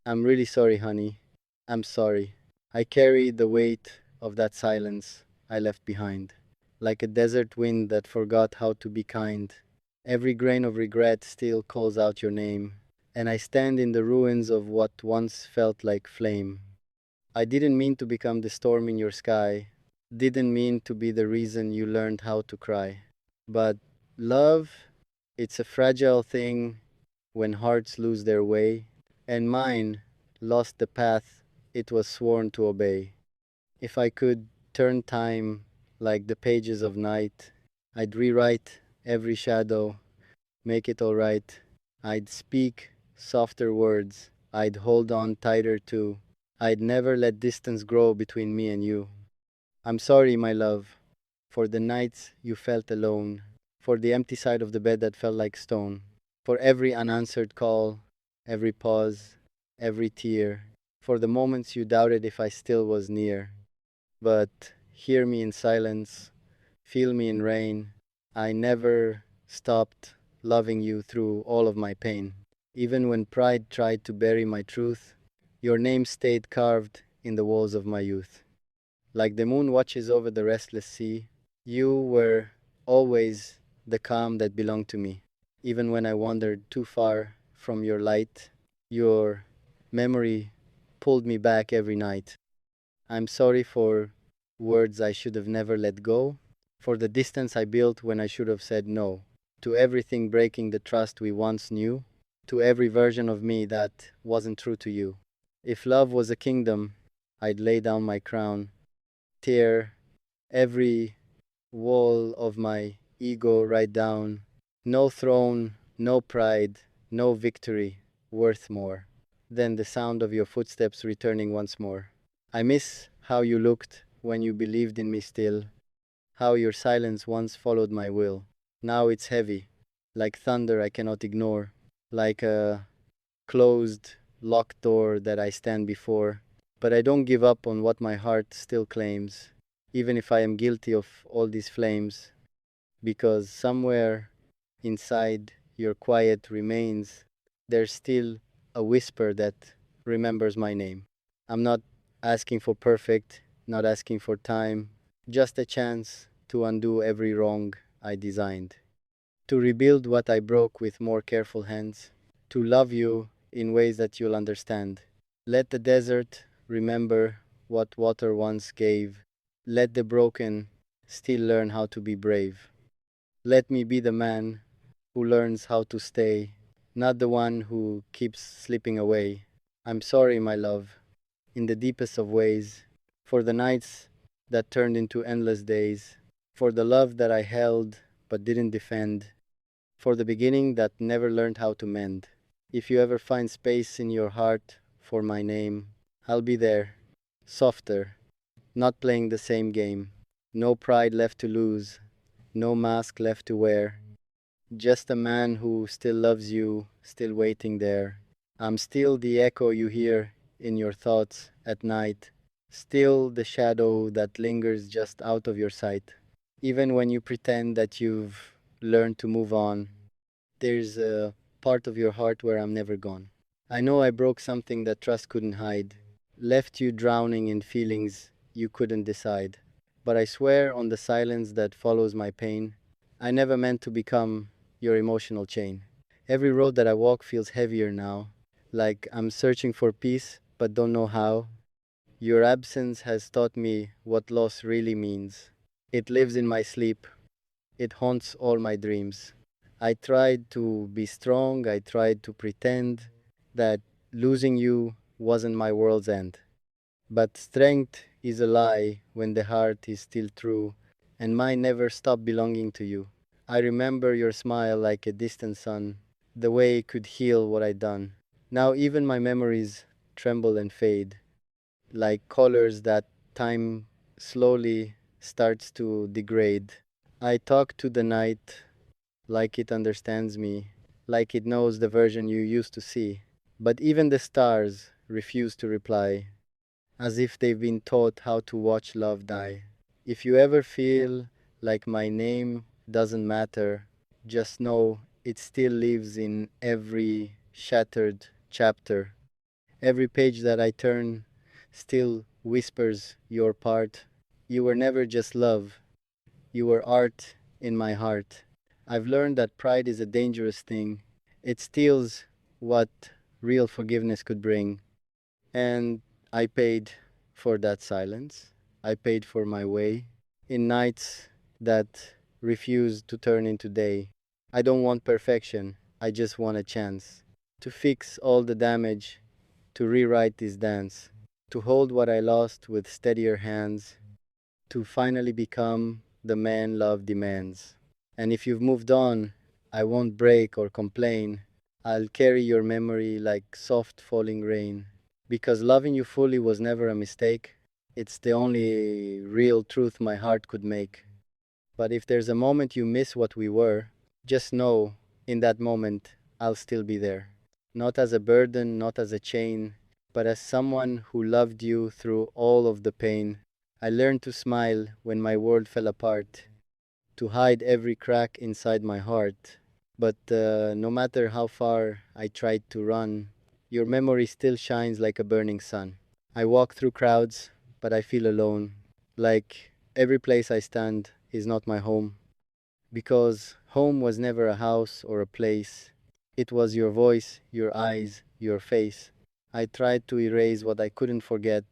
I'm really sorry, honey. I'm sorry. I carry the weight of that silence I left behind, like a desert wind that forgot how to be kind. Every grain of regret still calls out your name, and I stand in the ruins of what once felt like flame. I didn't mean to become the storm in your sky, didn't mean to be the reason you learned how to cry. But love, it's a fragile thing when hearts lose their way, and mine lost the path it was sworn to obey. If I could turn time like the pages of night, I'd rewrite every shadow, make it alright. I'd speak softer words, I'd hold on tighter too. I'd never let distance grow between me and you. I'm sorry, my love, for the nights you felt alone, for the empty side of the bed that felt like stone, for every unanswered call, every pause, every tear, for the moments you doubted if I still was near. But hear me in silence, feel me in rain. I never stopped loving you through all of my pain. Even when pride tried to bury my truth, your name stayed carved in the walls of my youth. Like the moon watches over the restless sea, you were always the calm that belonged to me. Even when I wandered too far from your light, your memory pulled me back every night. I'm sorry for words I should have never let go, for the distance I built when I should have said no, to everything breaking the trust we once knew, to every version of me that wasn't true to you. If love was a kingdom, I'd lay down my crown, tear every wall of my ego right down. No throne, no pride, no victory worth more than the sound of your footsteps returning once more. I miss how you looked when you believed in me still, how your silence once followed my will. Now it's heavy, like thunder I cannot ignore, like a closed, locked door that I stand before. But I don't give up on what my heart still claims, even if I am guilty of all these flames, because somewhere inside your quiet remains, there's still a whisper that remembers my name. I'm not asking for perfect, not asking for time, just a chance to undo every wrong I designed, to rebuild what I broke with more careful hands, to love you in ways that you'll understand. Let the desert remember what water once gave. Let the broken still learn how to be brave. Let me be the man who learns how to stay, not the one who keeps slipping away. I'm sorry, my love, in the deepest of ways, for the nights that turned into endless days, for the love that I held but didn't defend, for the beginning that never learned how to mend. If you ever find space in your heart for my name, I'll be there, softer, not playing the same game. No pride left to lose, no mask left to wear. Just a man who still loves you, still waiting there. I'm still the echo you hear in your thoughts at night, still the shadow that lingers just out of your sight. Even when you pretend that you've learned to move on, there's a part of your heart where I'm never gone. I know I broke something that trust couldn't hide, left you drowning in feelings you couldn't decide. But I swear on the silence that follows my pain, I never meant to become your emotional chain. Every road that I walk feels heavier now, like I'm searching for peace but don't know how. Your absence has taught me what loss really means. It lives in my sleep, it haunts all my dreams. I tried to be strong, I tried to pretend that losing you wasn't my world's end. But strength is a lie when the heart is still true, and mine never stopped belonging to you. I remember your smile like a distant sun, the way it could heal what I'd done. Now even my memories tremble and fade, like colors that time slowly starts to degrade. I talk to the night like it understands me, like it knows the version you used to see. But even the stars refuse to reply, as if they've been taught how to watch love die. If you ever feel like my name doesn't matter, just know it still lives in every shattered chapter, Every page that I turn still whispers your part. You were never just love, you were art in my heart. I've learned that pride is a dangerous thing. It steals what real forgiveness could bring. And I paid for that silence. I paid for my way in nights that refuse to turn into day. I don't want perfection. I just want a chance to fix all the damage, to rewrite this dance, to hold what I lost with steadier hands, to finally become the man love demands. And if you've moved on, I won't break or complain. I'll carry your memory like soft falling rain. Because loving you fully was never a mistake. It's the only real truth my heart could make. But if there's a moment you miss what we were, just know in that moment I'll still be there. Not as a burden, not as a chain, but as someone who loved you through all of the pain. I learned to smile when my world fell apart, to hide every crack inside my heart. But no matter how far I tried to run, your memory still shines like a burning sun. I walk through crowds, but I feel alone, like every place I stand is not my home. Because home was never a house or a place. It was your voice, your eyes, your face. I tried to erase what I couldn't forget,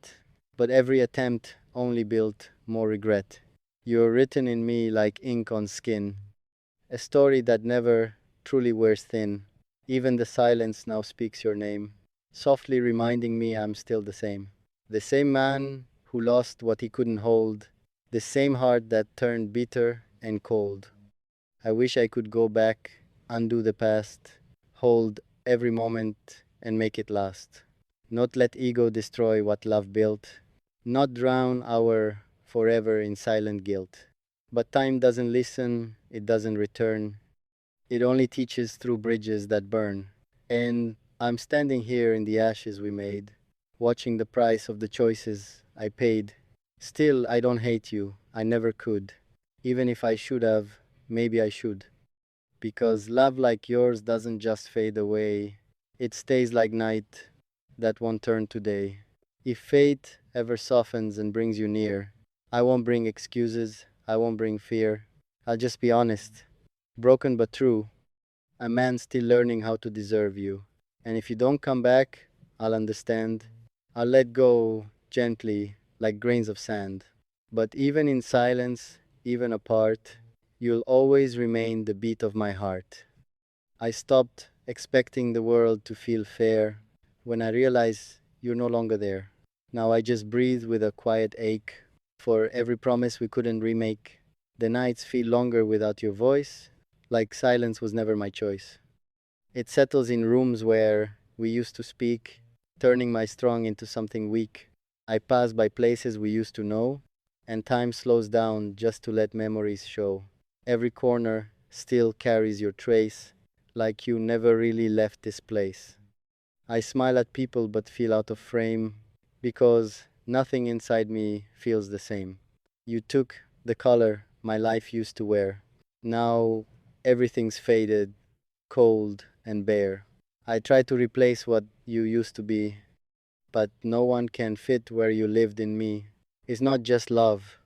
but every attempt only built more regret. You're written in me like ink on skin, a story that never truly wears thin. Even the silence now speaks your name, softly reminding me I'm still the same. The same man who lost what he couldn't hold, the same heart that turned bitter and cold. I wish I could go back, undo the past, hold every moment and make it last. Not let ego destroy what love built, not drown our forever in silent guilt. But time doesn't listen, it doesn't return, it only teaches through bridges that burn. And I'm standing here in the ashes we made, watching the price of the choices I paid. Still, I don't hate you, I never could. Even if I should have, maybe I should. Because love like yours doesn't just fade away, it stays like night that won't turn to day. If fate ever softens and brings you near, I won't bring excuses, I won't bring fear. I'll just be honest, broken but true, a man still learning how to deserve you. And if you don't come back, I'll understand. I'll let go gently, like grains of sand. But even in silence, even apart, you'll always remain the beat of my heart. I stopped expecting the world to feel fair when I realized you're no longer there. Now I just breathe with a quiet ache for every promise we couldn't remake. The nights feel longer without your voice, like silence was never my choice. It settles in rooms where we used to speak, turning my strong into something weak. I pass by places we used to know, and time slows down just to let memories show. Every corner still carries your trace, like you never really left this place. I smile at people but feel out of frame, because nothing inside me feels the same. You took the color my life used to wear. Now everything's faded, cold, and bare. I try to replace what you used to be, but no one can fit where you lived in me. It's not just love,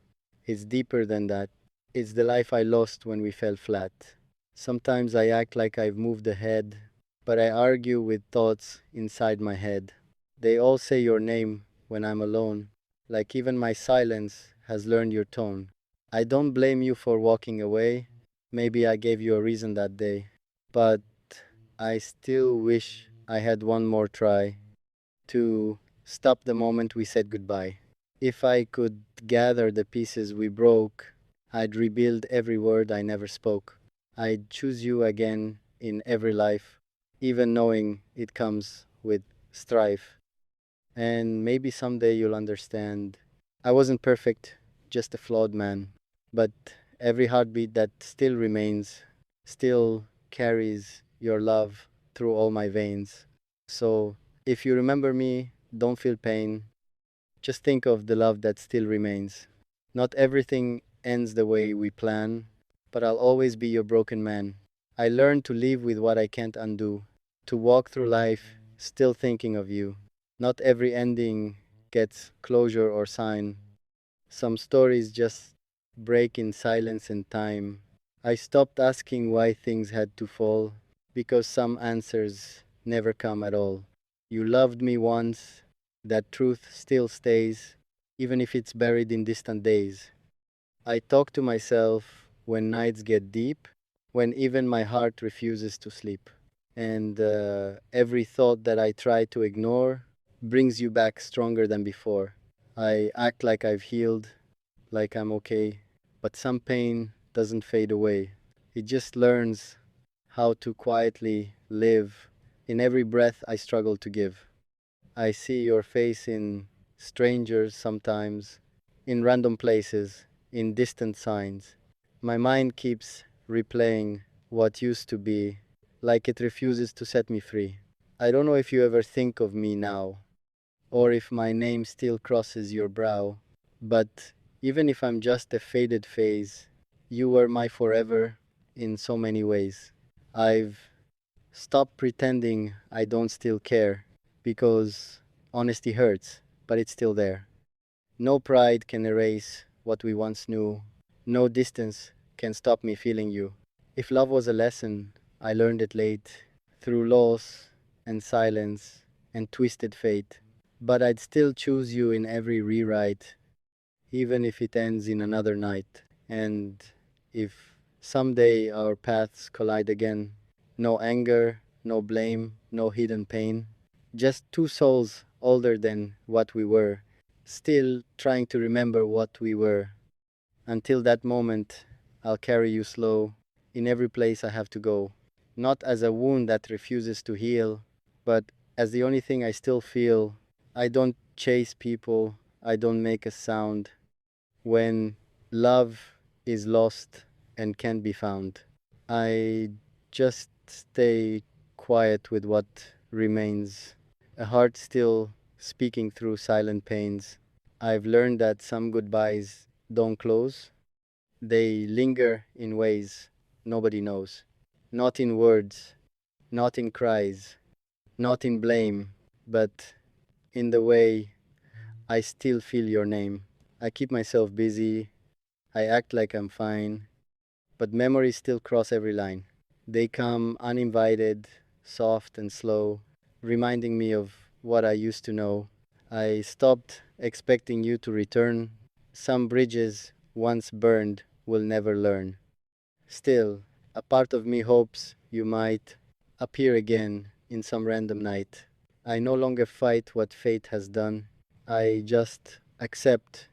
it's deeper than that. It's the life I lost when we fell flat. Sometimes I act like I've moved ahead, but I argue with thoughts inside my head. They all say your name when I'm alone, like even my silence has learned your tone. I don't blame you for walking away. Maybe I gave you a reason that day, but I still wish I had one more try to stop the moment we said goodbye. If I could gather the pieces we broke, I'd rebuild every word I never spoke. I'd choose you again in every life, even knowing it comes with strife. And maybe someday you'll understand. I wasn't perfect, just a flawed man. But every heartbeat that still remains still carries your love through all my veins. So if you remember me, don't feel pain. Just think of the love that still remains. Not everything ends the way we plan, but I'll always be your broken man. I learned to live with what I can't undo, to walk through life still thinking of you. Not every ending gets closure or sign. Some stories just break in silence and time. I stopped asking why things had to fall because some answers never come at all. You loved me once, that truth still stays, even if it's buried in distant days. I talk to myself when nights get deep, when even my heart refuses to sleep. And every thought that I try to ignore brings you back stronger than before. I act like I've healed, like I'm okay, but some pain doesn't fade away. It just learns how to quietly live in every breath I struggle to give. I see your face in strangers sometimes, in random places, in distant signs. My mind keeps replaying what used to be, like it refuses to set me free. I don't know if you ever think of me now, or if my name still crosses your brow, but even if I'm just a faded phase, you were my forever in so many ways. I've stopped pretending I don't still care, because honesty hurts, but it's still there. No pride can erase what we once knew. No distance can stop me feeling you. If love was a lesson, I learned it late, through loss and silence and twisted fate. But I'd still choose you in every rewrite, even if it ends in another night. And if someday our paths collide again, no anger, no blame, no hidden pain, just two souls older than what we were, still trying to remember what we were. Until that moment, I'll carry you slow in every place I have to go. Not as a wound that refuses to heal, but as the only thing I still feel. I don't chase people, I don't make a sound. When love is lost and can't be found, I just stay quiet with what remains. A heart still speaking through silent pains. I've learned that some goodbyes don't close, they linger in ways nobody knows. Not in words, not in cries, not in blame, but in the way I still feel your name. I keep myself busy, I act like I'm fine, but memories still cross every line. They come uninvited, soft and slow, reminding me of what I used to know. I stopped expecting you to return. Some bridges once burned will never learn. Still, a part of me hopes you might appear again in some random night. I no longer fight what fate has done. I just accept